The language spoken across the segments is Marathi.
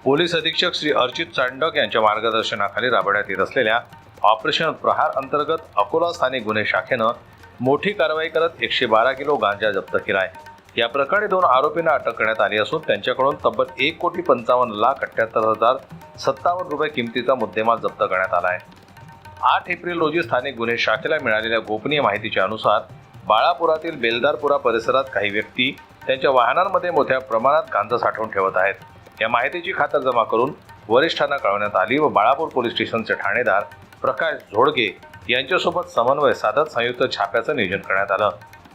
पोलीस अधीक्षक श्री अर्चित चांडक यांच्या मार्गदर्शनाखाली राबवण्यात येत असलेल्या ऑपरेशन प्रहार अंतर्गत अकोला स्थानिक गुन्हे शाखेनं मोठी कारवाई करत 112 किलो गांजा जप्त केला आहे। या प्रकरणी 2 आरोपींना अटक करण्यात आली असून त्यांच्याकडून तब्बल 1,55,78,057 रुपये किमतीचा मुद्देमाल जप्त करण्यात आला आहे। 8 एप्रिल रोजी स्थानिक गुन्हे शाखेला मिळालेल्या गोपनीय माहितीच्या अनुसार बाळापुरातील बेलदारपुरा परिसरात काही व्यक्ती त्यांच्या वाहनांमध्ये मोठ्या प्रमाणात गांजा साठवून ठेवत आहेत। या माहितीची खातरजमा करून वरिष्ठांना कळवण्यात आली व बाळापूर पोलीस स्टेशनचे ठाणेदार प्रकाश झोडगे यांच्यासोबत समन्वय साधत संयुक्त छाप्याचं नियोजन करण्यात आलं।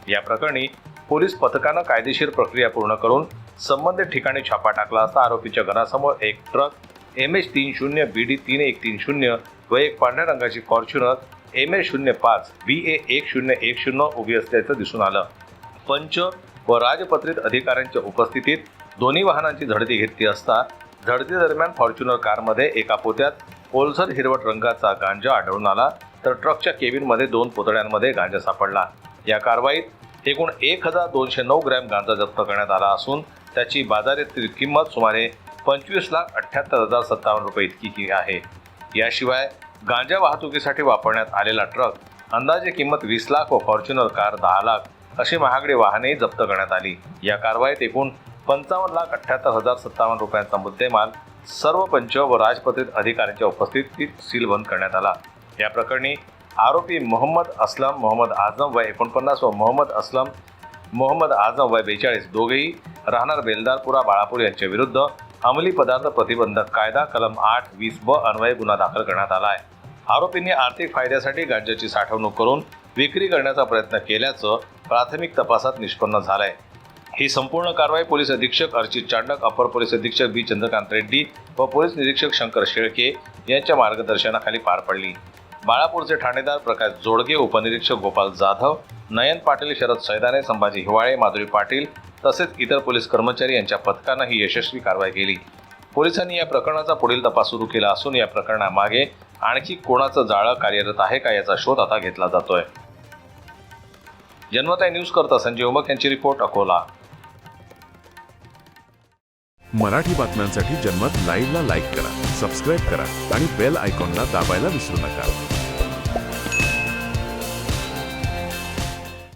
या प्रकरणी पोलीस पथकानं कायदेशीर प्रक्रिया पूर्ण करून संबंधित ठिकाणी छापा टाकला असता आरोपीच्या घरासमोर एक ट्रक MH30 BD 3130 व एक पांढऱ्या रंगाची फॉर्च्युनर MH05 BA 1010 उभी असल्याचं दिसून आलं। पंच व राजपत्रित अधिकाऱ्यांच्या उपस्थितीत दोन्ही वाहनांची झडती घेतली असता झडती दरम्यान फॉर्च्युनर कारमध्ये एका पोत्यात ओलसर हिरवट रंगाचा गांजा आढळून आला तर ट्रकच्या केबिनमध्ये 2 पोतड्यांमध्ये गांजा सापडला। या कारवाईत एकूण 1,209 ग्रॅम गांजा जप्त करण्यात आला असून त्याची बाजारातील किंमत सुमारे 25,78,057 रुपये इतकी आहे। याशिवाय गांजा वाहतुकीसाठी वापरण्यात आलेला ट्रक अंदाजे किंमत 20 लाख व फॉर्च्युनर कार 10 लाख अशी महागडी वाहने जप्त करण्यात आली। या कारवाईत एकूण 55,78,057 रुपयांचा मुद्देमाल सर्व पंच व राजपत्रित अधिकाऱ्यांच्या उपस्थितीत सीलबंद करण्यात आला। या प्रकरणी आरोपी मोहम्मद असलम मोहम्मद आझम वय 49 व मोहम्मद असलम मोहम्मद आझम वय 42 दोघेही राहणार बेलदारपुरा बाळापूर यांच्या विरुद्ध अंमली पदार्थ प्रतिबंधक कायदा कलम 8-20 ब अन्वये गुन्हा दाखल करण्यात आला आहे। आरोपींनी आर्थिक फायद्यासाठी गांजाची साठवणूक करून विक्री करण्याचा प्रयत्न केल्याचं प्राथमिक तपासात निष्पन्न झालंय। ही संपूर्ण कारवाई पोलीस अधीक्षक अर्चित चांडक, अपर पोलीस अधीक्षक बी चंद्रकांत रेड्डी व पोलीस निरीक्षक शंकर शेळके यांच्या मार्गदर्शनाखाली पार पडली। बाळापूरचे ठाणेदार प्रकाश जोडगे, उपनिरीक्षक गोपाल जाधव, नयन पाटील, शरद सैदाने, संभाजी हिवाळे, माधुरी पाटील तसेच इतर पोलीस कर्मचारी यांच्या पथकानं ही यशस्वी कारवाई केली। पोलिसांनी या प्रकरणाचा पुढील तपास सुरू केला असून या प्रकरणामागे आणखी कोणाचं जाळं कार्यरत आहे का याचा शोध आता घेतला जातोय। जनमत न्यूज करता संजय उमक यांची रिपोर्ट, अकोला। मराठी बातम्यांसाठी जनमत लाईव्हला लाईक करा, सबस्क्राईब करा आणि बेल आयकॉनला दाबायला विसरू नका।